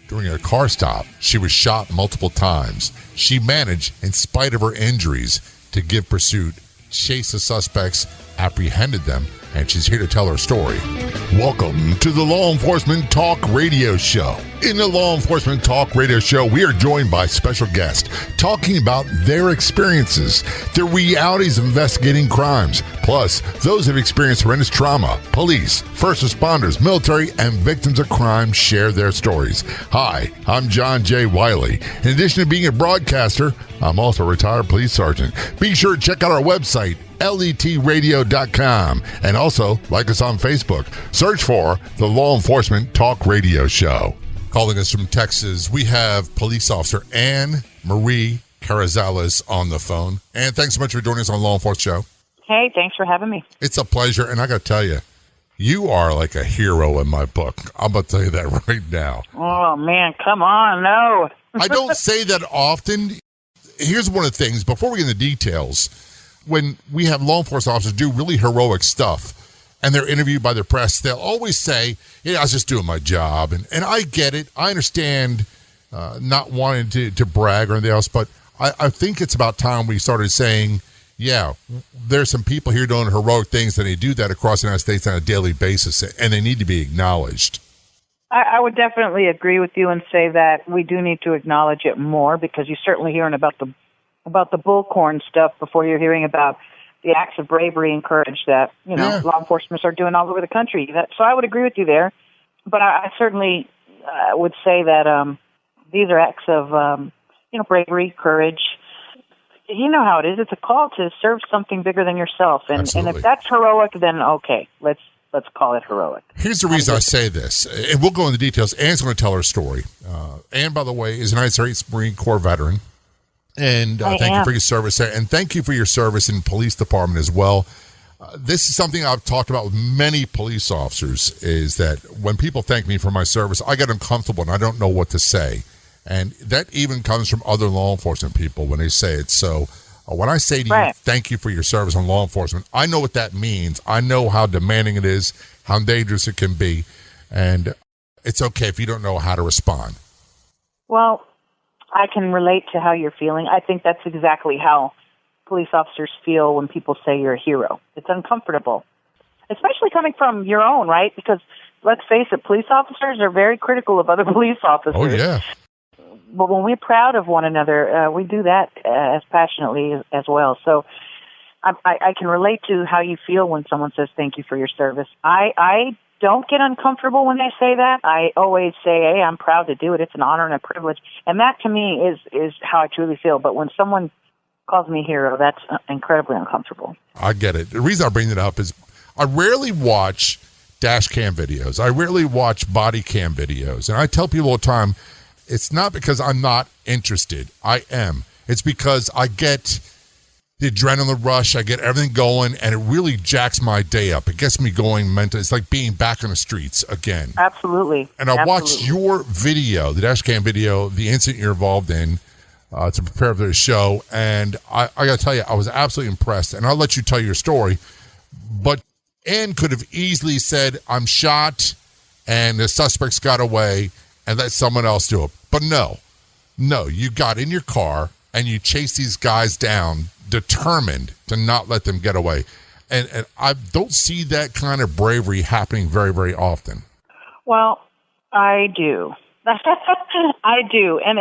During a car stop, she was shot multiple times. She managed, in spite of her injuries, to give pursuit, chase the suspects, apprehended them, and she's here to tell her story. Welcome to the Law Enforcement Talk Radio Show. In the Law Enforcement Talk Radio Show, we are joined by special guests talking about their experiences, the realities of investigating crimes, plus those who have experienced horrendous trauma. Police, first responders, military, and victims of crime share their stories. Hi, I'm John J. Wiley. In addition to being a broadcaster, I'm also a retired police sergeant. Be sure to check out our website, letradio.com, and also like us on Facebook. Search for the Law Enforcement Talk Radio Show. Calling us from Texas, we have police officer Anne Marie Carrizales on the phone. Anne, thanks so much for joining us on Law Enforcement Show. Hey, thanks for having me. It's a pleasure, and I got to tell you, you are like a hero in my book. I'm going to tell you that right now. Oh, man, come on, no. I don't say that often. Here's one of the things, before we get into details, when we have law enforcement officers do really heroic stuff and they're interviewed by the press, they'll always say, I was just doing my job. And I get it. I understand not wanting to brag or anything else, but I think it's about time we started saying, yeah, there's some people here doing heroic things, and they do that across the United States on a daily basis, and they need to be acknowledged. I would definitely agree with you and say that we do need to acknowledge it more, because you're certainly hearing about the bullcorn stuff before you're hearing about the acts of bravery and courage that, law enforcement are doing all over the country. So I would agree with you there. But I certainly would say that these are acts of, bravery, courage. You know how it is. It's a call to serve something bigger than yourself. And if that's heroic, then okay, let's call it heroic. Here's the reason I say this, and we'll go into details. Anne's going to tell her story. Anne, by the way, is a United States Marine Corps veteran. And thank you for your service, and thank you for your service in police department as well. This is something I've talked about with many police officers, is that when people thank me for my service, I get uncomfortable and I don't know what to say. And that even comes from other law enforcement people when they say it. So when I say to you, thank you for your service on law enforcement, I know what that means. I know how demanding it is, how dangerous it can be, and it's okay if you don't know how to respond. Well, I can relate to how you're feeling. I think that's exactly how police officers feel when people say you're a hero. It's uncomfortable, especially coming from your own, right? Because let's face it, police officers are very critical of other police officers. Oh, yeah. But when we're proud of one another, we do that as passionately as well. So I can relate to how you feel when someone says thank you for your service. I don't get uncomfortable when they say that. I always say, hey, I'm proud to do it. It's an honor and a privilege. And that, to me, is how I truly feel. But when someone calls me hero, that's incredibly uncomfortable. I get it. The reason I bring that up is I rarely watch dash cam videos. I rarely watch body cam videos. And I tell people all the time, it's not because I'm not interested. I am. It's because I get the adrenaline rush, I get everything going, and it really jacks my day up. It gets me going mentally. It's like being back on the streets again. Absolutely. And I watched your video, the dash cam video, the incident you're involved in to prepare for the show, and I got to tell you, I was absolutely impressed. And I'll let you tell your story, but Ann could have easily said, I'm shot, and the suspects got away, and let someone else do it. But no, you got in your car, and you chased these guys down, determined to not let them get away. And I don't see that kind of bravery happening very, very often. Well, I do. I do. And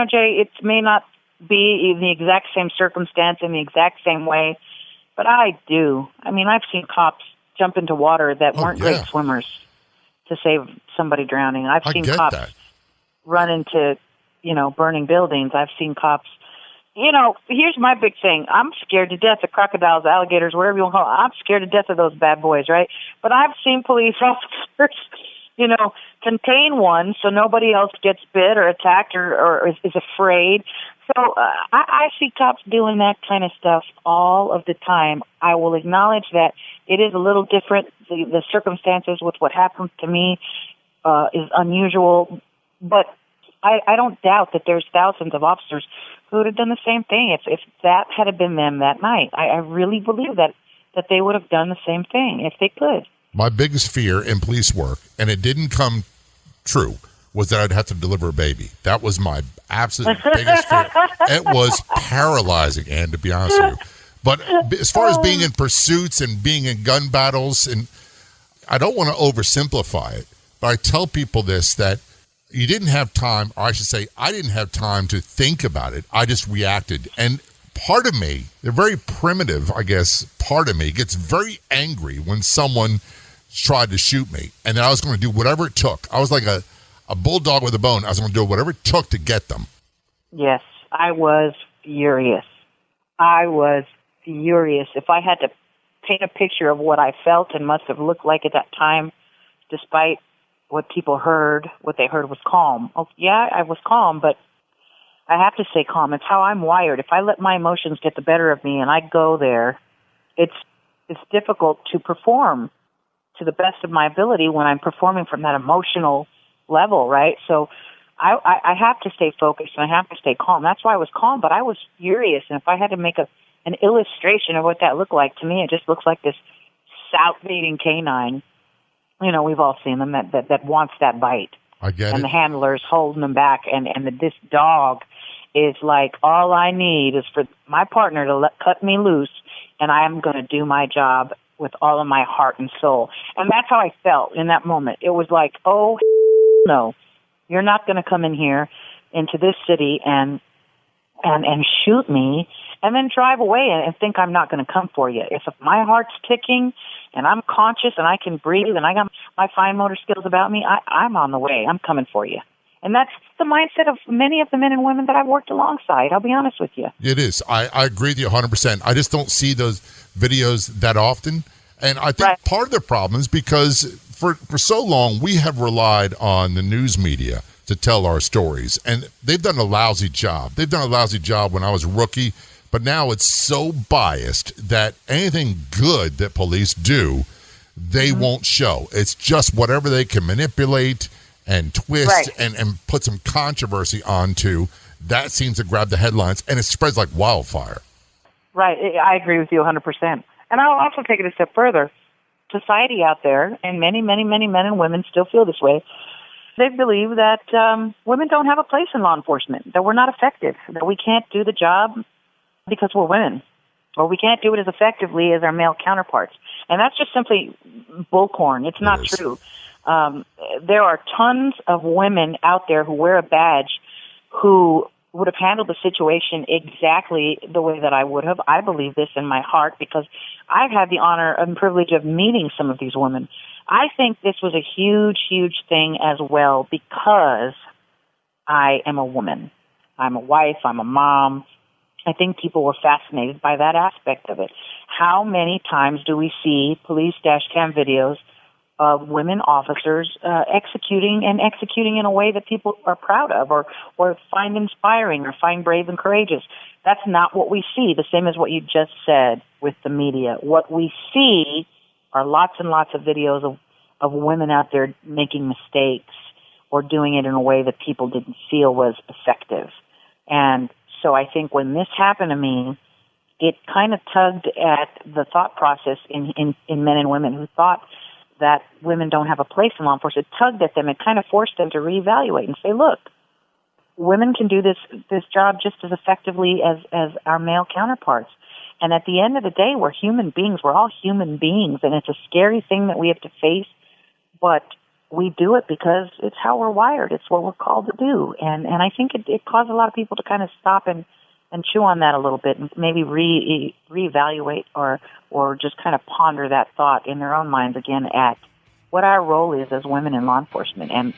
Jay, it may not be in the exact same circumstance in the exact same way, but I do. I mean, I've seen cops jump into water that weren't great swimmers to save somebody drowning. I've seen cops run into, burning buildings. I've seen cops. Here's my big thing. I'm scared to death of crocodiles, alligators, whatever you want to call them. I'm scared to death of those bad boys, right? But I've seen police officers, contain one so nobody else gets bit or attacked or is afraid. So I see cops doing that kind of stuff all of the time. I will acknowledge that it is a little different. The circumstances with what happened to me is unusual, but I don't doubt that there's thousands of officers who would have done the same thing if that had been them that night. I really believe that they would have done the same thing if they could. My biggest fear in police work, and it didn't come true, was that I'd have to deliver a baby. That was my absolute biggest fear. It was paralyzing, and to be honest with you. But as far as being in pursuits and being in gun battles, and I don't want to oversimplify it, but I tell people this, that you didn't have time, or I should say, I didn't have time to think about it. I just reacted. And part of me, the very primitive, I guess, part of me gets very angry when someone tried to shoot me, and then I was going to do whatever it took. I was like a bulldog with a bone. I was going to do whatever it took to get them. Yes, I was furious. If I had to paint a picture of what I felt and must have looked like at that time, despite what people heard, what they heard was calm. Oh, yeah, I was calm, but I have to stay calm. It's how I'm wired. If I let my emotions get the better of me and I go there, it's difficult to perform to the best of my ability when I'm performing from that emotional level, right? So I have to stay focused and I have to stay calm. That's why I was calm, but I was furious. And if I had to make an illustration of what that looked like, to me, it just looks like this salivating canine. You know, we've all seen them that wants that bite. I get it. And the handler's holding them back, and this dog is like, all I need is for my partner to cut me loose, and I am going to do my job with all of my heart and soul. And that's how I felt in that moment. It was like, oh, no, you're not going to come in here into this city and shoot me and then drive away and think I'm not going to come for you. If my heart's ticking and I'm conscious and I can breathe and I got my fine motor skills about me, I'm on the way. I'm coming for you. And that's the mindset of many of the men and women that I've worked alongside. I'll be honest with you. It is. I agree with you 100%. I just don't see those videos that often. And I think part of the problem is because for so long we have relied on the news media to tell our stories. And they've done a lousy job. They've done a lousy job when I was a rookie. But now it's so biased that anything good that police do, they won't show. It's just whatever they can manipulate and twist and put some controversy onto. That seems to grab the headlines, and it spreads like wildfire. Right. I agree with you 100%. And I'll also take it a step further. Society out there, and many, many, many men and women still feel this way, they believe that women don't have a place in law enforcement, that we're not effective, that we can't do the job because we're women, or we can't do it as effectively as our male counterparts. And that's just simply bullcorn. It's not true. There are tons of women out there who wear a badge who would have handled the situation exactly the way that I would have. I believe this in my heart because I've had the honor and privilege of meeting some of these women. I think this was a huge, huge thing as well because I am a woman. I'm a wife. I'm a mom. I think people were fascinated by that aspect of it. How many times do we see police dash cam videos of women officers executing in a way that people are proud of or find inspiring or find brave and courageous? That's not what we see, the same as what you just said with the media. What we see are lots and lots of videos of women out there making mistakes or doing it in a way that people didn't feel was effective. And so I think when this happened to me, it kind of tugged at the thought process in men and women who thought that women don't have a place in law enforcement. It tugged at them. It kind of forced them to reevaluate and say, look, women can do this job just as effectively as our male counterparts. And at the end of the day, we're human beings. We're all human beings, and it's a scary thing that we have to face, but we do it because it's how we're wired. It's what we're called to do. And I think it caused a lot of people to kind of stop and chew on that a little bit and maybe reevaluate or just kind of ponder that thought in their own minds again at what our role is as women in law enforcement and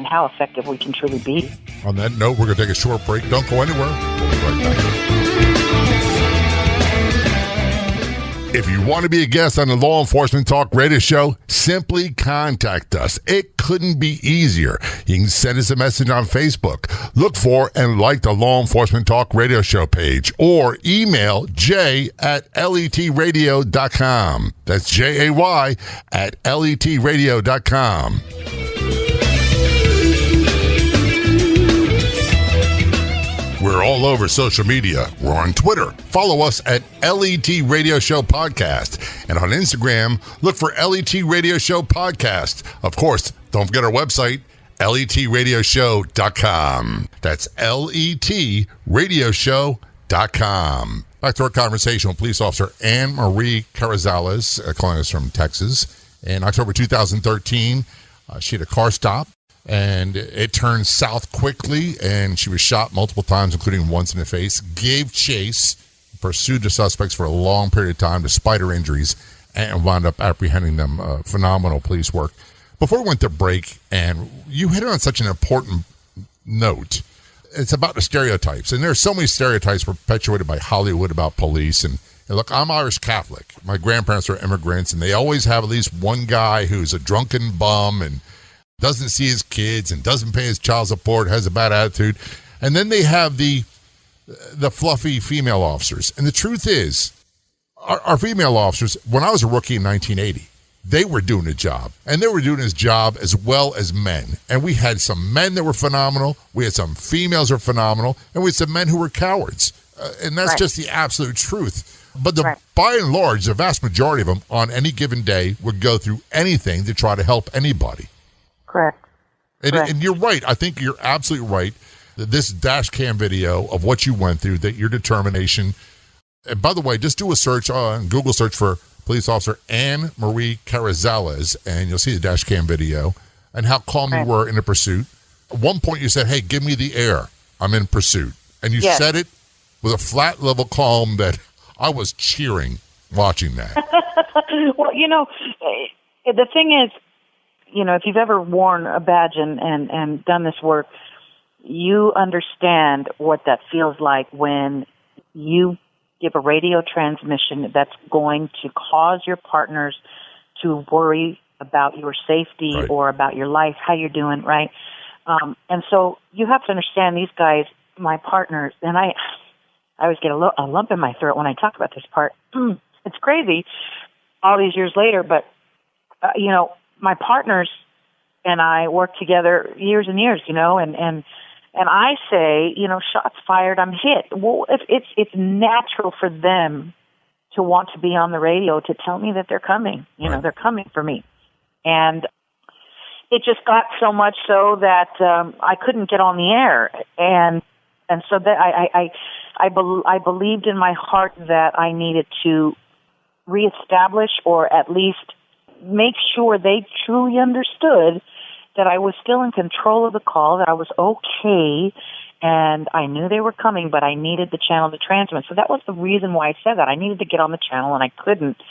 how effective we can truly be. On that note, we're going to take a short break. Don't go anywhere. We'll be right back. If you want to be a guest on the Law Enforcement Talk radio show, simply contact us. It couldn't be easier. You can send us a message on Facebook. Look for and like the Law Enforcement Talk radio show page or email jay@letradio.com. That's JAY@letradio.com. We're all over social media. We're on Twitter. Follow us at LET Radio Show Podcast. And on Instagram, look for LET Radio Show Podcast. Of course, don't forget our website, LETradioshow.com. That's LETradioshow.com. Back to our conversation with police officer Anne Marie Carrizales, calling us from Texas. In October 2013, she had a car stop, and it turned south quickly, and she was shot multiple times, including once in the face, gave chase, pursued the suspects for a long period of time despite her injuries, and wound up apprehending them. Phenomenal police work. Before we went to break, and you hit on such an important note, it's about the stereotypes. And there's so many stereotypes perpetuated by Hollywood about police. And look, I'm Irish Catholic. My grandparents are immigrants, and they always have at least one guy who's a drunken bum and doesn't see his kids and doesn't pay his child support, has a bad attitude. And then they have the fluffy female officers. And the truth is, our female officers, when I was a rookie in 1980, they were doing a job, and they were doing his job as well as men. And we had some men that were phenomenal. We had some females that were phenomenal, and we had some men who were cowards. And that's just the absolute truth. But by and large, the vast majority of them on any given day would go through anything to try to help anybody. Correct. And you're right. I think you're absolutely right. That this dash cam video of what you went through, that your determination. And by the way, just do a search on Google search for police officer Anne Marie Carrizales, and you'll see the dash cam video and how calm you were in the pursuit. At one point you said, hey, give me the air. I'm in pursuit. And you said it with a flat level calm that I was cheering watching that. Well, the thing is, if you've ever worn a badge and done this work, you understand what that feels like when you give a radio transmission that's going to cause your partners to worry about your safety or about your life, how you're doing, right? And so you have to understand these guys, my partners, and I always get a lump in my throat when I talk about this part. It's crazy all these years later, but, my partners and I worked together years and years, and I say, shots fired, I'm hit. Well, it's natural for them to want to be on the radio to tell me that they're coming. They're coming for me. And it just got so much so that I couldn't get on the air. And so that I believed in my heart that I needed to reestablish or at least make sure they truly understood that I was still in control of the call, that I was okay, and I knew they were coming, but I needed the channel to transmit. So that was the reason why I said that. I needed to get on the channel, and I couldn't.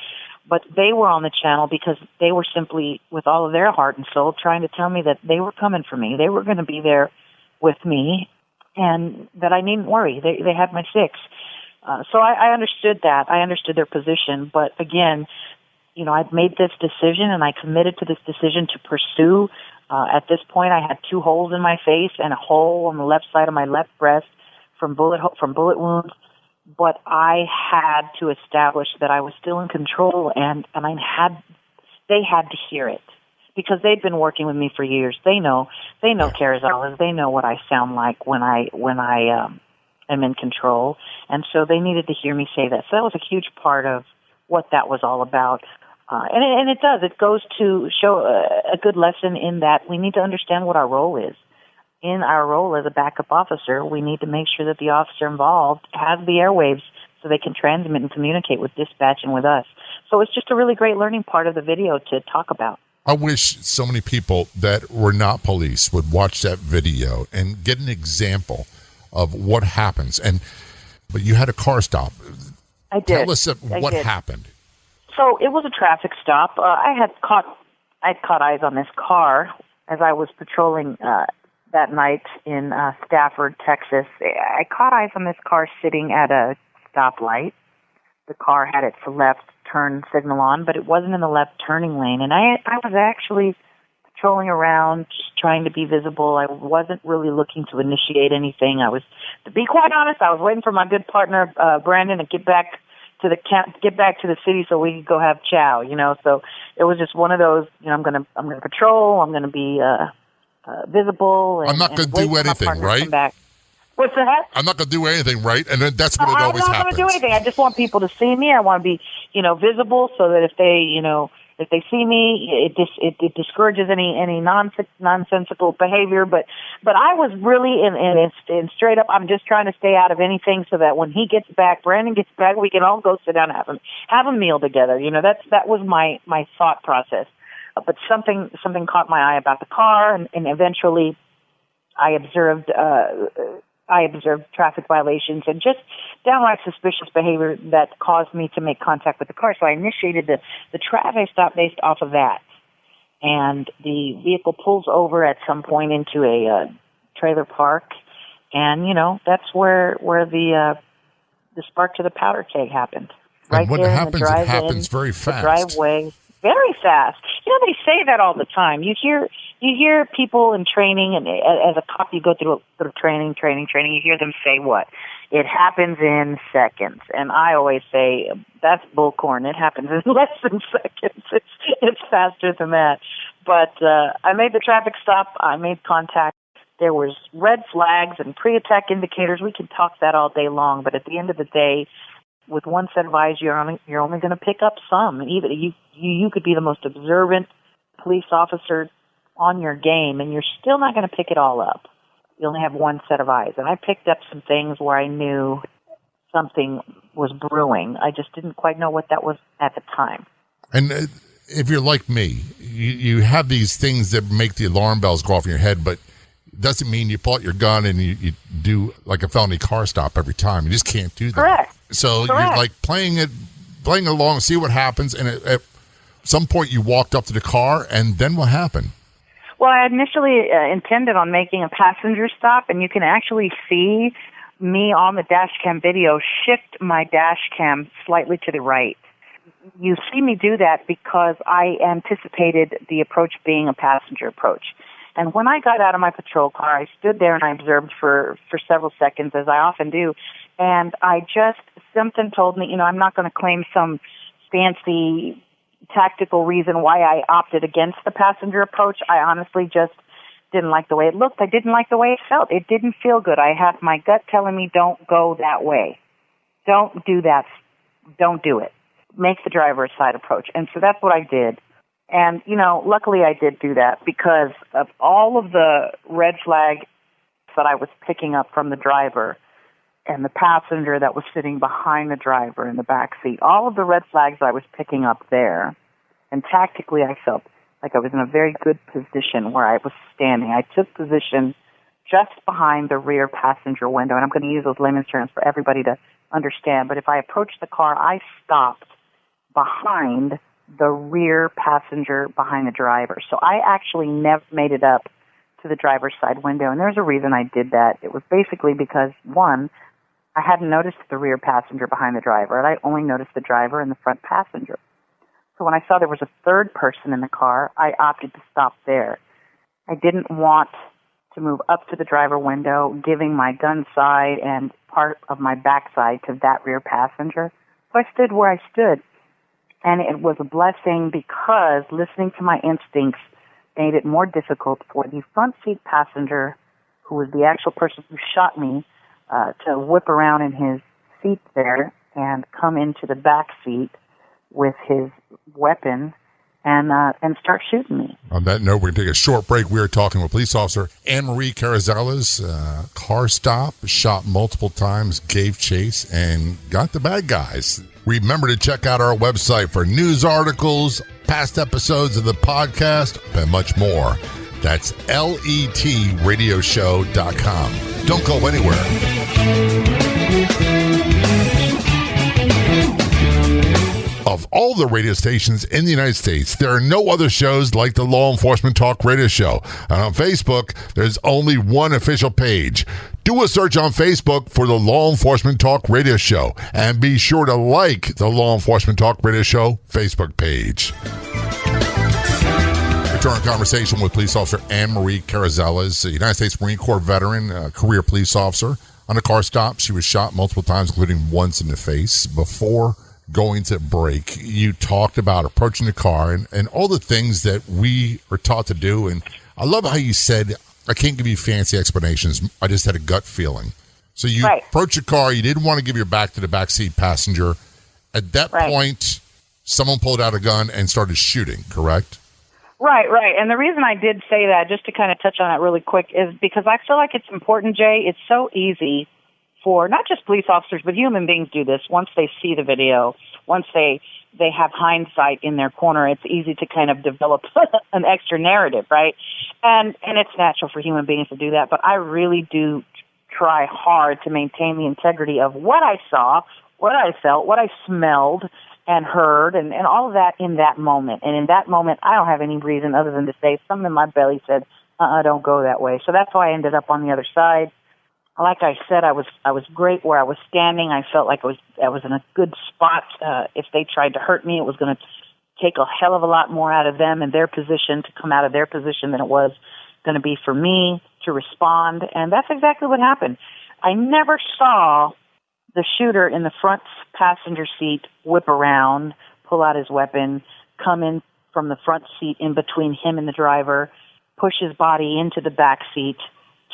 But they were on the channel because they were simply, with all of their heart and soul, trying to tell me that they were coming for me. They were going to be there with me, and that I needn't worry. They had my six. So I understood that. I understood their position. But again, I'd made this decision, and I committed to this decision to pursue. At this point, I had 2 holes in my face and a hole on the left side of my left breast from bullet wounds. But I had to establish that I was still in control, and they had to hear it because they'd been working with me for years. They know Carrizales. They know what I sound like when I am in control, and so they needed to hear me say that. So that was a huge part of what that was all about. And it does. It goes to show a good lesson in that we need to understand what our role is. In our role as a backup officer, we need to make sure that the officer involved has the airwaves so they can transmit and communicate with dispatch and with us. So it's just a really great learning part of the video to talk about. I wish so many people that were not police would watch that video and get an example of what happens. But you had a car stop. I did. Tell us what happened. So it was a traffic stop. I'd caught eyes on this car as I was patrolling that night in Stafford, Texas. I caught eyes on this car sitting at a stoplight. The car had its left turn signal on, but it wasn't in the left turning lane. And I was actually patrolling around, just trying to be visible. I wasn't really looking to initiate anything. To be quite honest, I was waiting for my good partner Brandon to get back to the camp, get back to the city so we could go have chow, So it was just one of those, I'm gonna patrol, I'm gonna be visible. I'm not gonna do anything, right? What's that? I'm not gonna do anything, right? And then that's what it always happens. I'm not gonna do anything. I just want people to see me. I want to be, visible, so that if If they see me, it discourages any nonsensical behavior. But I was really in straight up. I'm just trying to stay out of anything so that when he gets back, Brandon gets back, we can all go sit down and have a meal together. That was my thought process. But something caught my eye about the car, and eventually I observed traffic violations and just downright suspicious behavior that caused me to make contact with the car. So I initiated the traffic stop based off of that. And the vehicle pulls over at some point into a trailer park, and that's where the spark to the powder keg happened. Right, and what happens? It happens very fast. Driveway. Very fast. They say that all the time. You hear people in training, and as a cop, you go through training. You hear them say what? It happens in seconds. And I always say, that's bullcorn. It happens in less than seconds. It's faster than that. But I made the traffic stop. I made contact. There was red flags and pre-attack indicators. We can talk that all day long. But at the end of the day, with one set of eyes, you're only going to pick up some. Even you could be the most observant police officer on your game, and you're still not going to pick it all up. You only have one set of eyes. And I picked up some things where I knew something was brewing. I just didn't quite know what that was at the time. And if you're like me, you have these things that make the alarm bells go off in your head, but it doesn't mean you pull out your gun and you do like a felony car stop every time. You just can't do that. Correct. So You're like playing along, see what happens, and at some point you walked up to the car, and then what happened? Well, I initially intended on making a passenger stop, and you can actually see me on the dash cam video shift my dash cam slightly to the right. You see me do that because I anticipated the approach being a passenger approach. And when I got out of my patrol car, I stood there and I observed for several seconds, as I often do, and something told me, I'm not going to claim some fancy tactical reason why I opted against the passenger approach. I honestly just didn't like the way it looked. I didn't like the way it felt. It didn't feel good. I had my gut telling me, don't go that way. Don't do that. Don't do it. Make the driver's side approach. And so that's what I did. And, luckily I did do that because of all of the red flags that I was picking up from the driver and the passenger that was sitting behind the driver in the back seat. All of the red flags I was picking up there. And tactically, I felt like I was in a very good position where I was standing. I took position just behind the rear passenger window. And I'm going to use those layman's terms for everybody to understand. But if I approached the car, I stopped behind the rear passenger behind the driver. So I actually never made it up to the driver's side window. And there's a reason I did that. It was basically because, one, I hadn't noticed the rear passenger behind the driver, and I only noticed the driver and the front passenger. So when I saw there was a third person in the car, I opted to stop there. I didn't want to move up to the driver window, giving my gun side and part of my backside to that rear passenger. So I stood where I stood. And it was a blessing because listening to my instincts made it more difficult for the front seat passenger, who was the actual person who shot me, to whip around in his seat there and come into the back seat with his weapon and start shooting me. On that note, we're going to take a short break. We are talking with police officer Anne-Marie Carrizales. Car stop, shot multiple times, gave chase, and got the bad guys. Remember to check out our website for news articles, past episodes of the podcast, and much more. That's letradioshow.com. Don't go anywhere. Of all the radio stations in the United States, there are no other shows like the Law Enforcement Talk Radio Show. And on Facebook, there's only one official page. Do a search on Facebook for the Law Enforcement Talk Radio Show. And be sure to like the Law Enforcement Talk Radio Show Facebook page. Return conversation with police officer Anne-Marie Carrizales, a United States Marine Corps veteran, career police officer. On a car stop, she was shot multiple times, including once in the face. Before going to break, you talked about approaching the car and all the things that we are taught to do. And I love how you said, I can't give you fancy explanations. I just had a gut feeling. So you approach your car. You didn't want to give your back to the backseat passenger. At that point, someone pulled out a gun and started shooting, correct? Right. And the reason I did say that, just to kind of touch on that really quick, is because I feel like it's important, Jay. It's so easy for not just police officers, but human beings do this. Once they see the video, once they have hindsight in their corner, it's easy to kind of develop an extra narrative, right? And it's natural for human beings to do that, but I really do try hard to maintain the integrity of what I saw, what I felt, what I smelled and heard, and all of that in that moment. And in that moment, I don't have any reason other than to say something in my belly said, don't go that way. So that's why I ended up on the other side. Like I said, I was great where I was standing. I felt like I was in a good spot. If they tried to hurt me, it was going to take a hell of a lot more out of them and their position to come out of their position than it was going to be for me to respond. And that's exactly what happened. I never saw the shooter in the front passenger seat whip around, pull out his weapon, come in from the front seat in between him and the driver, push his body into the back seat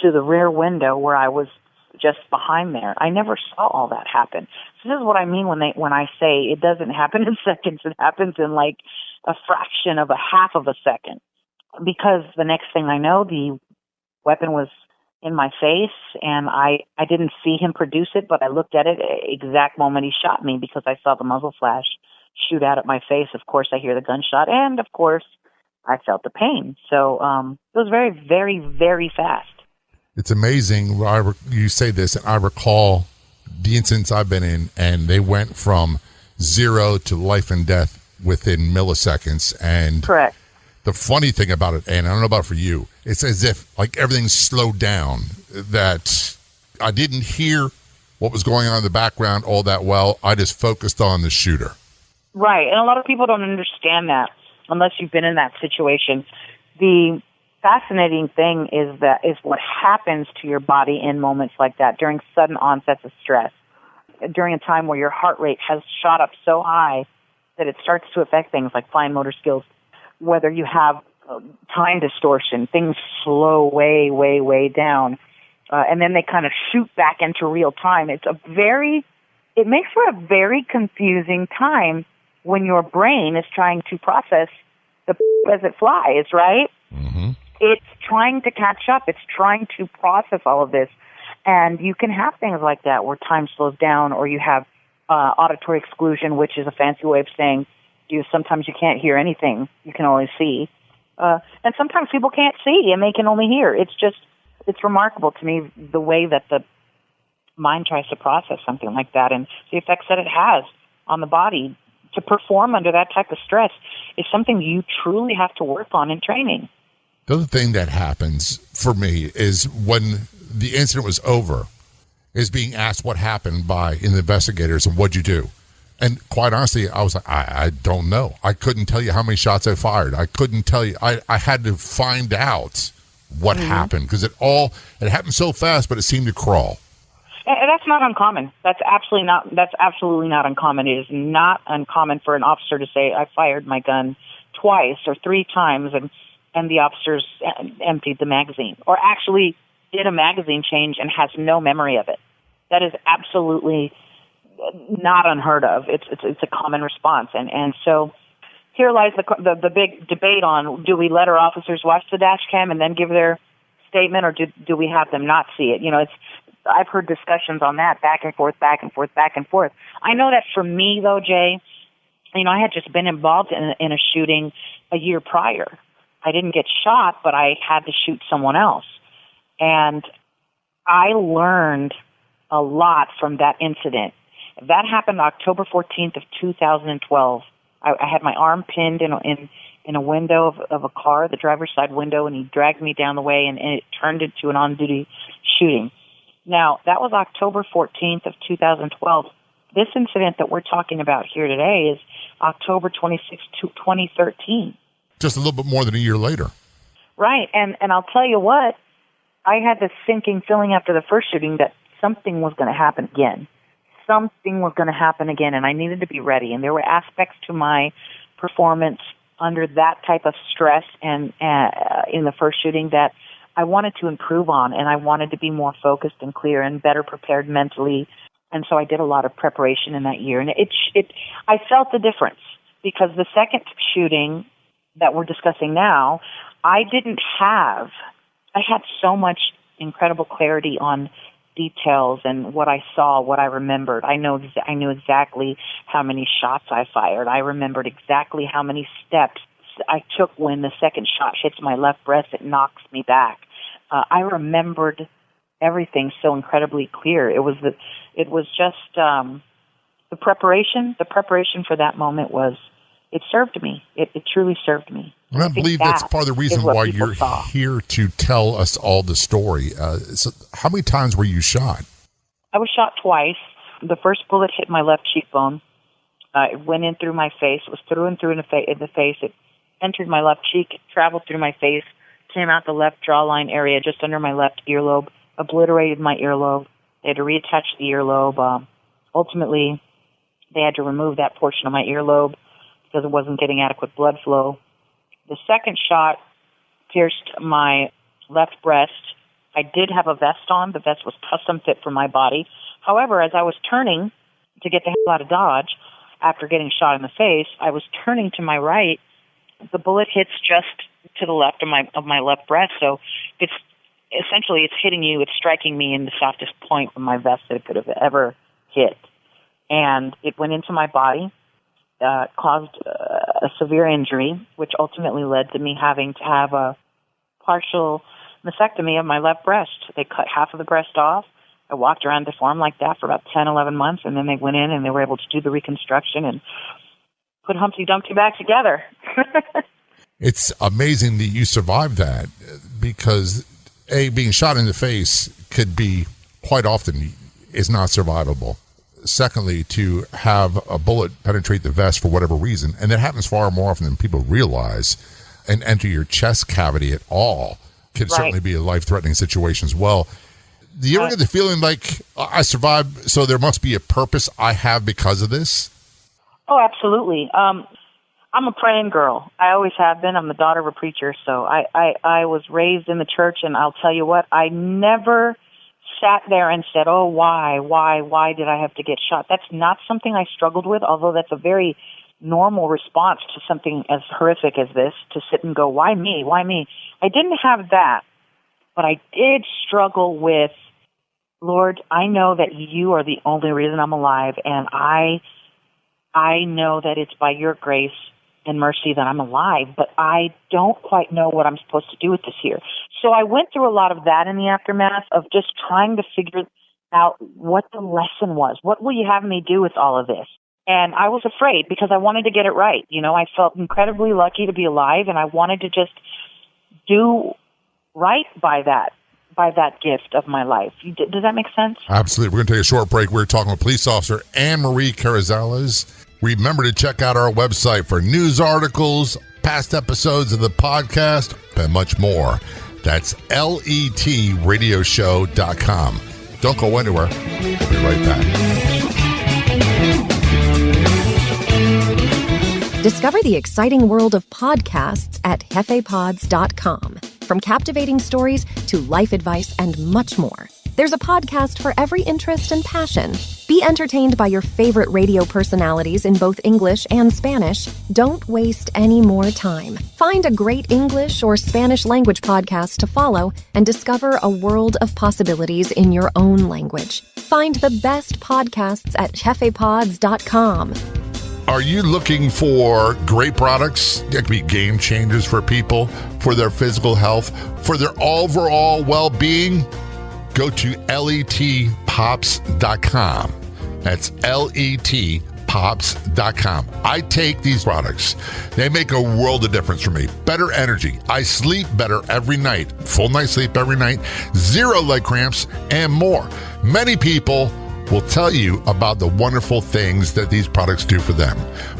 to the rear window where I was just behind there. I never saw all that happen. So this is what I mean when I say it doesn't happen in seconds. It happens in like a fraction of a half of a second. Because the next thing I know, the weapon was in my face, and I didn't see him produce it, but I looked at it exact moment he shot me because I saw the muzzle flash shoot out at my face. Of course, I hear the gunshot, and of course, I felt the pain. So it was very, very, very fast. It's amazing. You say this, and I recall the incidents I've been in, and they went from 0 to life and death within milliseconds. And correct. The funny thing about it, and I don't know about it for you, it's as if like everything's slowed down, that I didn't hear what was going on in the background all that well. I just focused on the shooter. Right, and a lot of people don't understand that unless you've been in that situation. The fascinating thing is what happens to your body in moments like that during sudden onsets of stress, during a time where your heart rate has shot up so high that it starts to affect things like fine motor skills. Whether you have time distortion, things slow way, way, way down, and then they kind of shoot back into real time. It makes for a very confusing time when your brain is trying to process the as it flies, right? Mm-hmm. It's trying to catch up. It's trying to process all of this. And you can have things like that where time slows down, or you have auditory exclusion, which is a fancy way of saying sometimes you can't hear anything. You can only see. And sometimes people can't see and they can only hear. It's remarkable to me the way that the mind tries to process something like that, and the effects that it has on the body to perform under that type of stress is something you truly have to work on in training. The other thing that happens for me is when the incident was over, is being asked what happened by the investigators and what'd you do? And quite honestly, I was like, I don't know. I couldn't tell you how many shots I fired. I couldn't tell you. I had to find out what happened because it happened so fast, but it seemed to crawl. And that's not uncommon. That's absolutely not uncommon. It is not uncommon for an officer to say, I fired my gun twice or three times, and the officers emptied the magazine, or actually did a magazine change and has no memory of it. That is absolutely not unheard of. It's a common response, and so here lies the big debate on: do we let our officers watch the dash cam and then give their statement, or do we have them not see it? I've heard discussions on that back and forth. I know that for me though, Jay, I had just been involved in a shooting a year prior. I didn't get shot, but I had to shoot someone else, and I learned a lot from that incident. That happened October 14th of 2012. I had my arm pinned in a window of a car, the driver's side window, and he dragged me down the way, and it turned into an on-duty shooting. Now, that was October 14th of 2012. This incident that we're talking about here today is October 26th, 2013. Just a little bit more than a year later. Right, and I'll tell you what, I had this sinking feeling after the first shooting that something was going to happen again. Something was going to happen again, and I needed to be ready. And there were aspects to my performance under that type of stress and in the first shooting that I wanted to improve on, and I wanted to be more focused and clear and better prepared mentally. And so I did a lot of preparation in that year, and I felt the difference because the second shooting that we're discussing now, I had so much incredible clarity on details and what I saw, what I remembered. I knew exactly how many shots I fired. I remembered exactly how many steps I took when the second shot hits my left breast. It knocks me back. I remembered everything so incredibly clear. It was just the preparation. The preparation for that moment it served me. It truly served me. And I believe that's part of the reason why you're here to tell us all the story. So how many times were you shot? I was shot twice. The first bullet hit my left cheekbone. It went in through my face. It was through and through in the face. It entered my left cheek, traveled through my face, came out the left jawline area just under my left earlobe, obliterated my earlobe. They had to reattach the earlobe. Ultimately, they had to remove that portion of my earlobe because it wasn't getting adequate blood flow. The second shot pierced my left breast. I did have a vest on. The vest was custom fit for my body. However, as I was turning to get the hell out of Dodge after getting shot in the face, I was turning to my right. The bullet hits just to the left of my left breast. So it's hitting you. It's striking me in the softest point of my vest that it could have ever hit. And it went into my body. Caused a severe injury, which ultimately led to me having to have a partial mastectomy of my left breast. They cut half of the breast off. I walked around deformed like that for about 10, 11 months, and then they went in and they were able to do the reconstruction and put Humpty Dumpty back together. It's amazing that you survived that because, being shot in the face could be quite often is not survivable. Secondly, to have a bullet penetrate the vest for whatever reason, and that happens far more often than people realize, and enter your chest cavity at all, can certainly be a life-threatening situation as well. Do you ever get the feeling like, I survived, so there must be a purpose I have because of this? Oh, absolutely. I'm a praying girl. I always have been. I'm the daughter of a preacher, so I was raised in the church, and I'll tell you what, I never sat there and said, oh, why did I have to get shot? That's not something I struggled with, although that's a very normal response to something as horrific as this, to sit and go, why me? I didn't have that, but I did struggle with, Lord, I know that you are the only reason I'm alive, and I know that it's by your grace and mercy that I'm alive, but I don't quite know what I'm supposed to do with this here. So I went through a lot of that in the aftermath of just trying to figure out what the lesson was. What will you have me do with all of this? And I was afraid because I wanted to get it right. You know, I felt incredibly lucky to be alive, and I wanted to just do right by that gift of my life. Does that make sense? Absolutely. We're going to take a short break. We're talking with police officer Anne-Marie Carrizales. Remember to check out our website for news articles, past episodes of the podcast, and much more. That's letradioshow.com. Don't go anywhere. We'll be right back. Discover the exciting world of podcasts at jefepods.com. From captivating stories to life advice and much more. There's a podcast for every interest and passion. Be entertained by your favorite radio personalities in both English and Spanish. Don't waste any more time. Find a great English or Spanish language podcast to follow and discover a world of possibilities in your own language. Find the best podcasts at jefepods.com. Are you looking for great products that can be game changers for people, for their physical health, for their overall well-being? Go to letpops.com. That's letpops.com. I take these products. They make a world of difference for me. Better energy. I sleep better every night. Full night's sleep every night. 0 leg cramps and more. Many people will tell you about the wonderful things that these products do for them.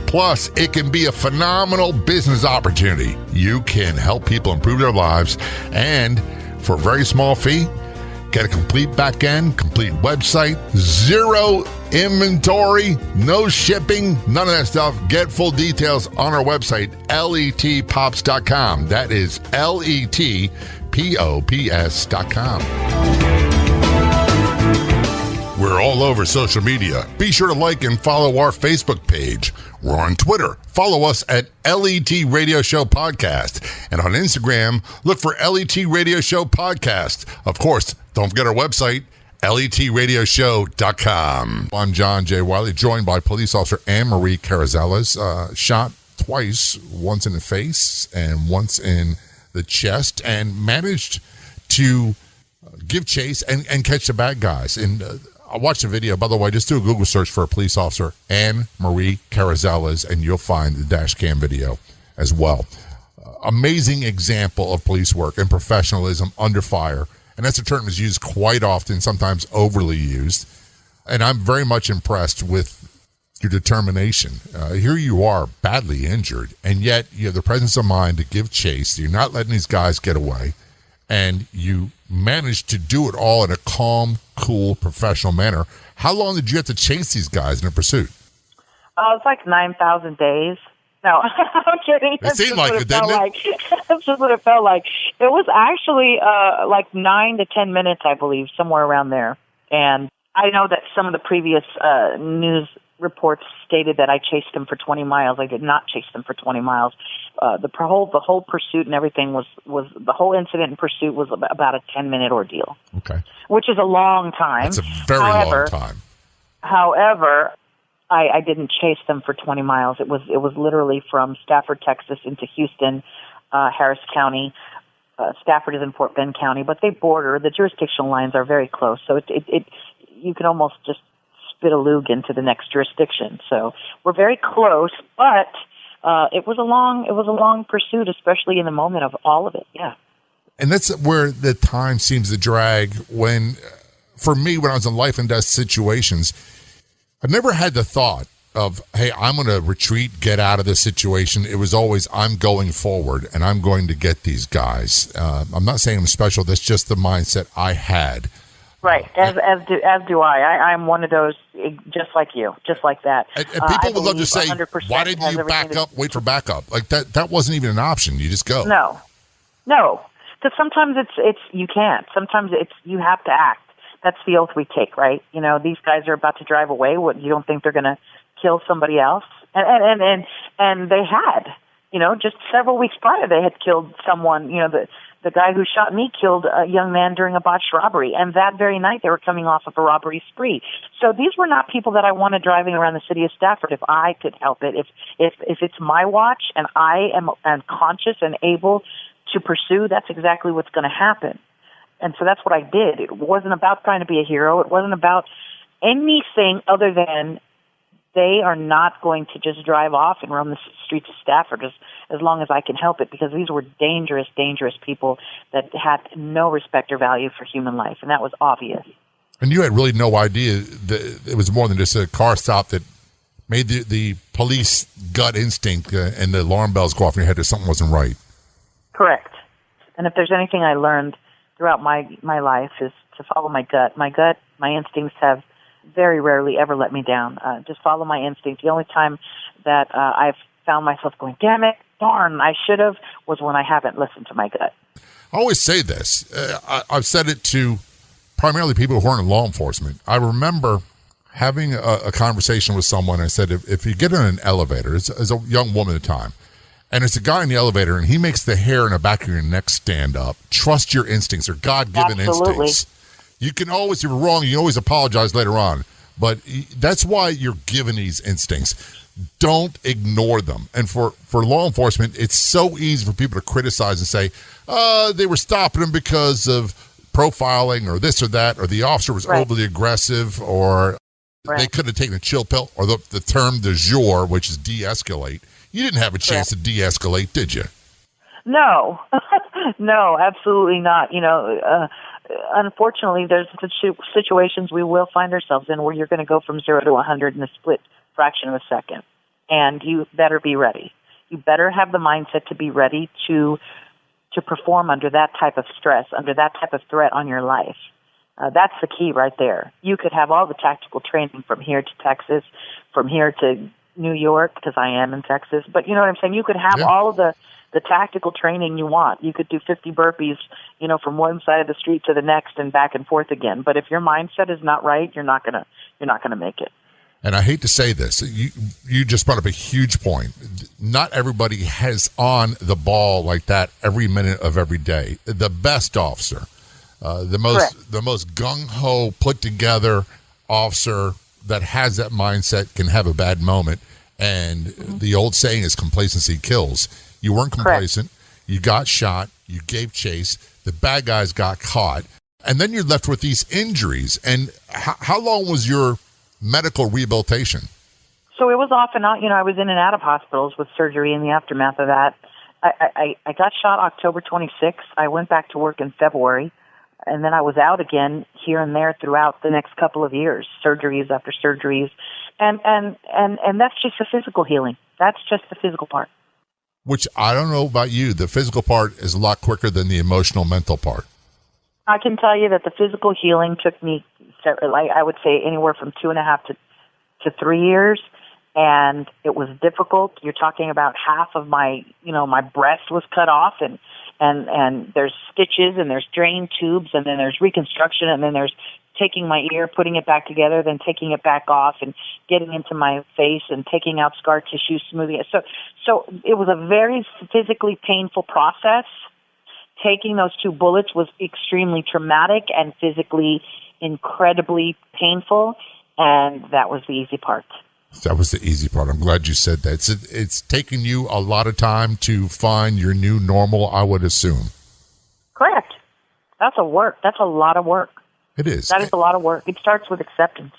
Plus, it can be a phenomenal business opportunity. You can help people improve their lives, and for a very small fee, get a complete back end, complete website, 0 inventory, no shipping, none of that stuff. Get full details on our website, letpops.com. That is letpops.com. We're all over social media. Be sure to like and follow our Facebook page. We're on Twitter. Follow us at LET Radio Show Podcast. And on Instagram, look for LET Radio Show Podcast. Of course, don't forget our website, letradioshow.com. I'm John J. Wiley, joined by police officer Anne-Marie Carrizales, shot twice, once in the face and once in the chest, and managed to give chase and catch the bad guys. And I watched the video. By the way, just do a Google search for a police officer, Anne-Marie Carrizales, and you'll find the dash cam video as well. Amazing example of police work and professionalism under fire. And that's a term that's used quite often, sometimes overly used. And I'm very much impressed with your determination. Here you are, badly injured, and yet you have the presence of mind to give chase. You're not letting these guys get away. And you managed to do it all in a calm, cool, professional manner. How long did you have to chase these guys in a pursuit? It's like 9,000 days. No, I'm kidding. It seemed like it, didn't it? That's just what it felt like. It was actually like 9 to 10 minutes, I believe, somewhere around there. And I know that some of the previous news reports stated that I chased them for 20 miles. I did not chase them for 20 miles. The whole pursuit and everything was the whole incident and pursuit was about a 10-minute ordeal. Okay. Which is a long time. That's a very long time. However, I didn't chase them for 20 miles. It was literally from Stafford, Texas into Houston, Harris County. Stafford is in Fort Bend County, but they border. The jurisdictional lines are very close, so it you can almost just spit a lug into the next jurisdiction. So we're very close, but it was a long pursuit, especially in the moment of all of it. Yeah. And that's where the time seems to drag. For me, when I was in life and death situations, I never had the thought of, hey, I'm going to retreat, get out of this situation. It was always, I'm going forward and I'm going to get these guys. I'm not saying I'm special. That's just the mindset I had. Right, as do I. I'm one of those, just like you, just like that. And people would love to say, why didn't you back up, wait for backup? Like that wasn't even an option. You just go. No, because sometimes it's you can't. Sometimes you have to act. That's the oath we take, right? You know, these guys are about to drive away. What, you don't think they're going to kill somebody else? And they had, just several weeks prior, they had killed someone. The guy who shot me killed a young man during a botched robbery, and that very night they were coming off of a robbery spree. So these were not people that I wanted driving around the city of Stafford if I could help it. If it's my watch and I am conscious and able to pursue, that's exactly what's going to happen. And so that's what I did. It wasn't about trying to be a hero. It wasn't about anything other than they are not going to just drive off and roam the streets of Stafford as long as I can help it, because these were dangerous, dangerous people that had no respect or value for human life, and that was obvious. And you had really no idea that it was more than just a car stop that made the police gut instinct and the alarm bells go off in your head that something wasn't right. Correct. And if there's anything I learned throughout my life is to follow my gut. My instincts have very rarely ever let me down. Just follow my instinct. The only time that I've found myself going, damn it, darn, I should have, was when I haven't listened to my gut. I always say this. I've said it to primarily people who aren't in law enforcement. I remember having a conversation with someone. I said, if you get in an elevator, as a young woman at the time, and it's a guy in the elevator, and he makes the hair in the back of your neck stand up, trust your instincts or God-given instincts. You can always, if you're wrong, you can always apologize later on. But that's why you're given these instincts. Don't ignore them. And for law enforcement, it's so easy for people to criticize and say, they were stopping him because of profiling or this or that, or the officer was overly aggressive, or they couldn't have taken a chill pill, or the term du jour, which is de-escalate. You didn't have a chance to de-escalate, did you? No. No, absolutely not. Unfortunately, there's situations we will find ourselves in where you're going to go from 0 to 100 in a split fraction of a second. And you better be ready. You better have the mindset to be ready to perform under that type of stress, under that type of threat on your life. That's the key right there. You could have all the tactical training from here to Texas, from here to New York, because I am in Texas. But you know what I'm saying? You could have all of the the tactical training you want. You could do 50 burpees, from one side of the street to the next and back and forth again. But if your mindset is not right, you're not gonna make it. And I hate to say this, you just brought up a huge point. Not everybody has on the ball like that every minute of every day. The best officer, the most gung-ho, put together officer that has that mindset can have a bad moment. And the old saying is complacency kills. You weren't complacent. Correct. You got shot. You gave chase. The bad guys got caught. And then you're left with these injuries. And how long was your medical rehabilitation? So it was off and on. I was in and out of hospitals with surgery in the aftermath of that. I got shot October 26th. I went back to work in February. And then I was out again here and there throughout the next couple of years, surgeries after surgeries. And that's just the physical healing. That's just the physical part. Which, I don't know about you, the physical part is a lot quicker than the emotional, mental part. I can tell you that the physical healing took me, I would say, anywhere from 2.5 to 3 years. And it was difficult. You're talking about half of my breast was cut off, and there's stitches, and there's drain tubes, and then there's reconstruction, and then there's taking my ear, putting it back together, then taking it back off, and getting into my face, and taking out scar tissue, smoothing it. So it was a very physically painful process. Taking those 2 bullets was extremely traumatic and physically incredibly painful, and that was the easy part. That was the easy part. I'm glad you said that. It's taken you a lot of time to find your new normal, I would assume. Correct. That's a lot of work. It is. That is a lot of work. It starts with acceptance.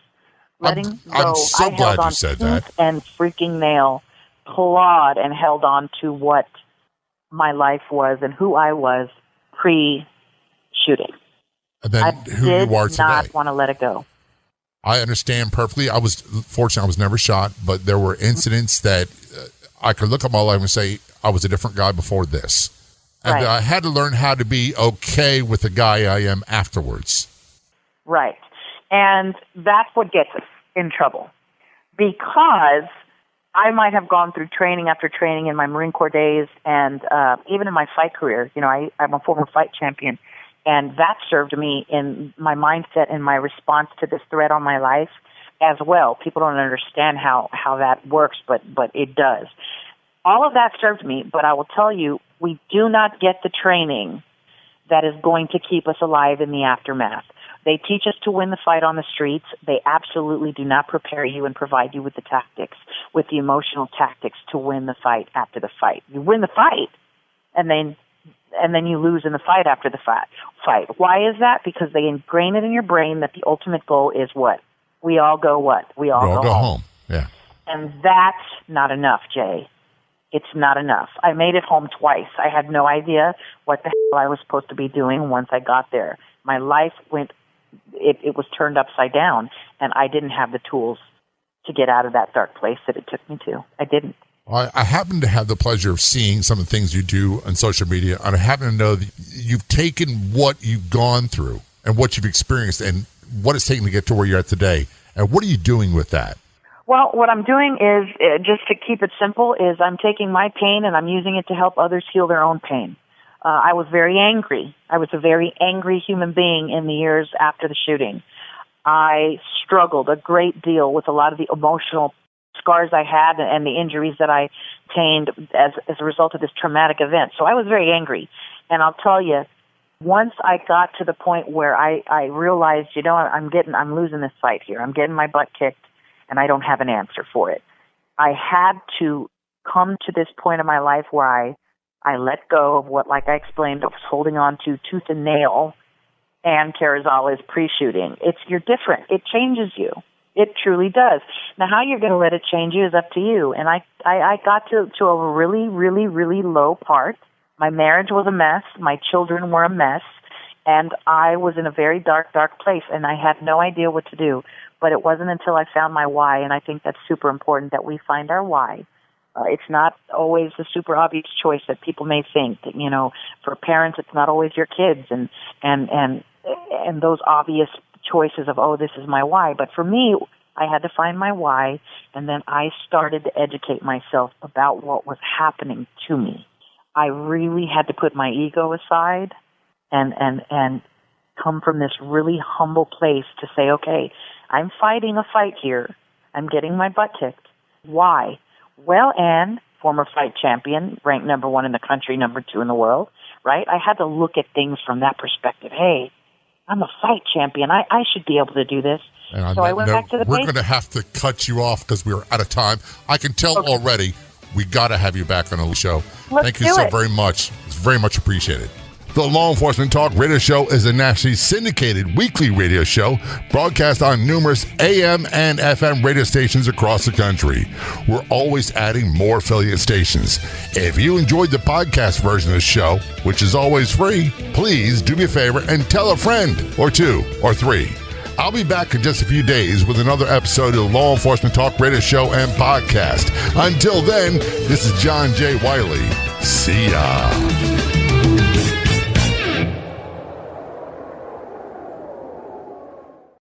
Letting go. I'm so glad you said that. And freaking nail, clawed and held on to what my life was and who I was pre-shooting. And then who you are today. I did not want to let it go. I understand perfectly. I was fortunate. I was never shot, but there were incidents that I could look at my life and say, I was a different guy before this. And right. I had to learn how to be okay with the guy I am afterwards. Right. And that's what gets us in trouble. Because I might have gone through training after training in my Marine Corps days and even in my fight career. I'm a former fight champion. And that served me in my mindset and my response to this threat on my life as well. People don't understand how that works, but it does. All of that served me, but I will tell you, we do not get the training that is going to keep us alive in the aftermath. They teach us to win the fight on the streets. They absolutely do not prepare you and provide you with the tactics, with the emotional tactics to win the fight after the fight. You win the fight, and then you lose in the fight after the fight. Why is that? Because they ingrain it in your brain that the ultimate goal is what? We all go what? We all go home. Yeah. And that's not enough, Jay. It's not enough. I made it home twice. I had no idea what the hell I was supposed to be doing once I got there. My life it was turned upside down, and I didn't have the tools to get out of that dark place that it took me to. I didn't. I happen to have the pleasure of seeing some of the things you do on social media, and I happen to know that you've taken what you've gone through and what you've experienced and what it's taken to get to where you're at today. And what are you doing with that? Well, what I'm doing is, just to keep it simple, is I'm taking my pain and I'm using it to help others heal their own pain. I was very angry. I was a very angry human being in the years after the shooting. I struggled a great deal with a lot of the emotional scars I had and the injuries that I obtained as a result of this traumatic event. So I was very angry. And I'll tell you, once I got to the point where I realized, I'm losing this fight here. I'm getting my butt kicked and I don't have an answer for it. I had to come to this point in my life where I let go of what, like I explained, I was holding on to tooth and nail and Carrizales pre-shooting. You're different. It changes you. It truly does. Now, how you're going to let it change you is up to you. And I got to a really, really, really low part. My marriage was a mess. My children were a mess. And I was in a very dark, dark place. And I had no idea what to do. But it wasn't until I found my why. And I think that's super important that we find our why. It's not always the super obvious choice that people may think. For parents, it's not always your kids and those obvious choices of, oh, this is my why. But for me, I had to find my why, and then I started to educate myself about what was happening to me. I really had to put my ego aside and come from this really humble place to say, okay, I'm fighting a fight here. I'm getting my butt kicked. Why? Well, Anne, former fight champion, ranked number 1 in the country, number 2 in the world, right? I had to look at things from that perspective. Hey, I'm a fight champion. I should be able to do this. And so I went back to the we're going to have to cut you off because we're out of time. I can tell already we got to have you back on the show. Thank you so very much. It's very much appreciated. The Law Enforcement Talk Radio Show is a nationally syndicated weekly radio show broadcast on numerous AM and FM radio stations across the country. We're always adding more affiliate stations. If you enjoyed the podcast version of the show, which is always free, please do me a favor and tell a friend or 2 or 3. I'll be back in just a few days with another episode of the Law Enforcement Talk Radio Show and Podcast. Until then, this is John J. Wiley. See ya.